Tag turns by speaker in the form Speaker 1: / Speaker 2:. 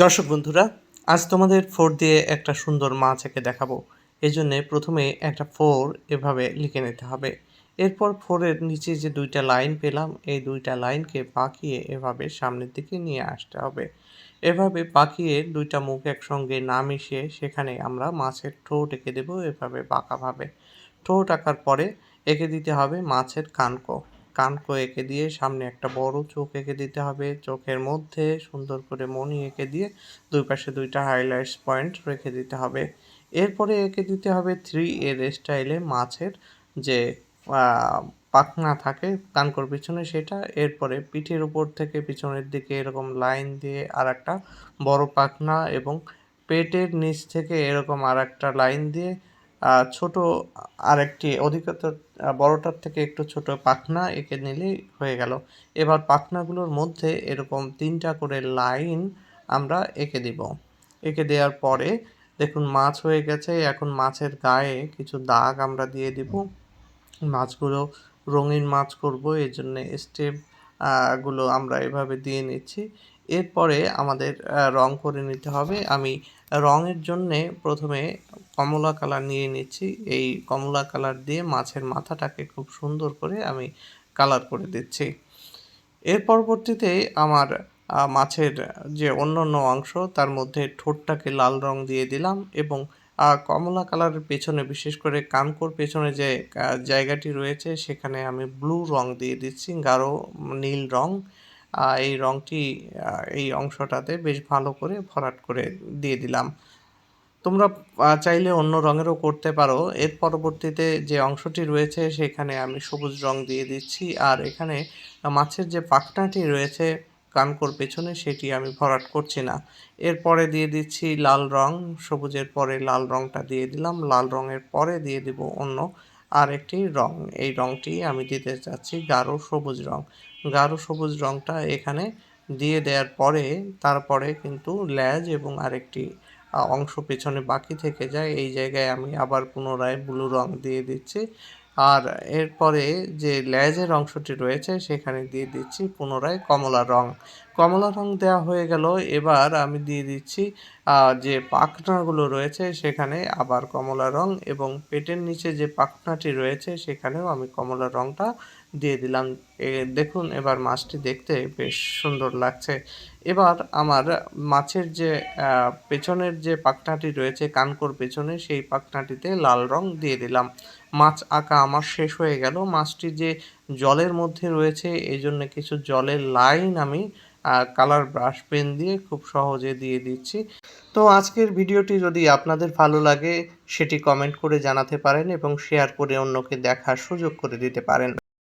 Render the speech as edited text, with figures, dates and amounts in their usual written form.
Speaker 1: দর্শক বন্ধুরা, আজ তোমাদের 4 দিয়ে একটা সুন্দর মাছ এঁকে দেখাবো। এজন্যে প্রথমে একটা 4 এভাবে লিখে নিতে হবে। এরপর 4 এর নিচে যে ২ টা লাইন পেলাম, এই ২ টা লাইনকে বাঁকিয়ে এভাবে সামনের দিকে নিয়ে আসতে হবে। এভাবে বাঁকিয়ে ২ টা মুখ একসঙ্গে না মিশিয়ে সেখানে আমরা মাছের ঠোঁট এঁকে দেবো এভাবে বাঁকাভাবে। ঠোঁট আঁকার পরে এঁকে দিতে হবে মাছের কানকো। কানকো এঁকে দিয়ে সামনে একটা বড় চোখ এঁকে দিতে হবে। চোখের মধ্যে সুন্দর করে মণি এঁকে দিয়ে ২ পাশে ২ টা হাইলাইটস পয়েন্ট রেখে দিতে হবে। এরপরে এঁকে দিতে হবে 3 এর স্টাইলে মাছের যে আ পাখনা থাকে কানকোর পিছনে সেটা। এরপরে পিঠের উপর থেকে পিছনের দিকে এরকম লাইন দিয়ে আরেকটা বড় পাখনা এবং পেটের নিচ থেকে এরকম আরেকটা লাইন দিয়ে ছোট আরেকটি অধিকতর বড়টার থেকে একটু ছোট পাখনা এঁকে নিলেই হয়ে গেল। এবার পাখনাগুলোর মধ্যে এরকম ৩ টা করে লাইন আমরা এঁকে দিব। এঁকে দেওয়ার পরে দেখুন মাছ হয়ে গেছে। এখন মাছের গায়ে কিছু দাগ আমরা দিয়ে দিব। মাছগুলো রঙিন মাছ করব এজন্যে স্টেপ গুলো আমরা এভাবে দিয়ে নিচ্ছি। এরপরে আমাদের রং করে নিতে হবে। আমি রঙের জন্যে প্রথমে কমলা কালার নিয়ে নিচ্ছি। এই কমলা কালার দিয়ে মাছের মাথাটাকে খুব সুন্দর করে আমি কালার করে দিচ্ছি। এর পরবর্তীতে আমার মাছের যে অন্যান্য অংশ তার মধ্যে ঠোঁটটাকে লাল রং দিয়ে দিলাম এবং কমলা কালারের পেছনে বিশেষ করে কানকোর পেছনে যে জায়গাটি রয়েছে সেখানে আমি ব্লু রং দিয়ে দিচ্ছি, গাঢ় নীল রং। এই রংটি এই অংশটাতে বেশ ভালো করে ভরাট করে দিয়ে দিলাম। তোমরা চাইলে অন্য রঙেরও করতে পারো। এর পরবর্তীতে যে অংশটি রয়েছে সেখানে আমি সবুজ রং দিয়ে দিচ্ছি। আর এখানে মাছের যে পাখনাটি রয়েছে কানকোর পেছনে সেটি আমি ভরাট করছি না। এরপরে দিয়ে দিচ্ছি লাল রং, সবুজের পরে লাল রংটা দিয়ে দিলাম। লাল রঙের পরে দিয়ে দিব অন্য আরেকটি রং। এই রংটি আমি দিতে চাচ্ছি গাঢ় সবুজ রং। গাঢ় সবুজ রংটা এখানে দিয়ে দেওয়ার পরে তারপরে কিন্তু লেজ এবং আরেকটি অংশ পেছনে বাকি থেকে যায়। এই জায়গায় আমি আবার পুনরায় ব্লু রং দিয়ে দিচ্ছি। আর এরপরে যে লেজের অংশটি রয়েছে সেখানে দিয়ে দিচ্ছি পুনরায় কমলা রং। কমলা রং দেওয়া হয়ে গেল। এবার আমি দিয়ে দিচ্ছি যে পাখনাগুলো রয়েছে সেখানে আবার কমলা রং এবং পেটের নিচে যে পাখনাটি রয়েছে সেখানেও আমি কমলা রংটা দিয়ে দিলাম। দেখুন এবার মাছটি দেখতে বেশ সুন্দর লাগছে। এবার আমার মাছের যে পেছনের যে পাখনাটি রয়েছে কানকোর পেছনে সেই পাখনাটিতে লাল রং দিয়ে দিলাম। মাছ আঁকা আমার শেষ হয়ে গেল। মাছটি যে জলের মধ্যে রয়েছে এজন্য কিছু জলের লাইন আমি কালার ব্রাশ পেন দিয়ে খুব সহজে দিয়ে দিচ্ছি। তো আজকের ভিডিওটি যদি আপনাদের ভালো লাগে সেটি কমেন্ট করে জানাতে পারেন এবং শেয়ার করে অন্যকে দেখার সুযোগ করে দিতে পারেন।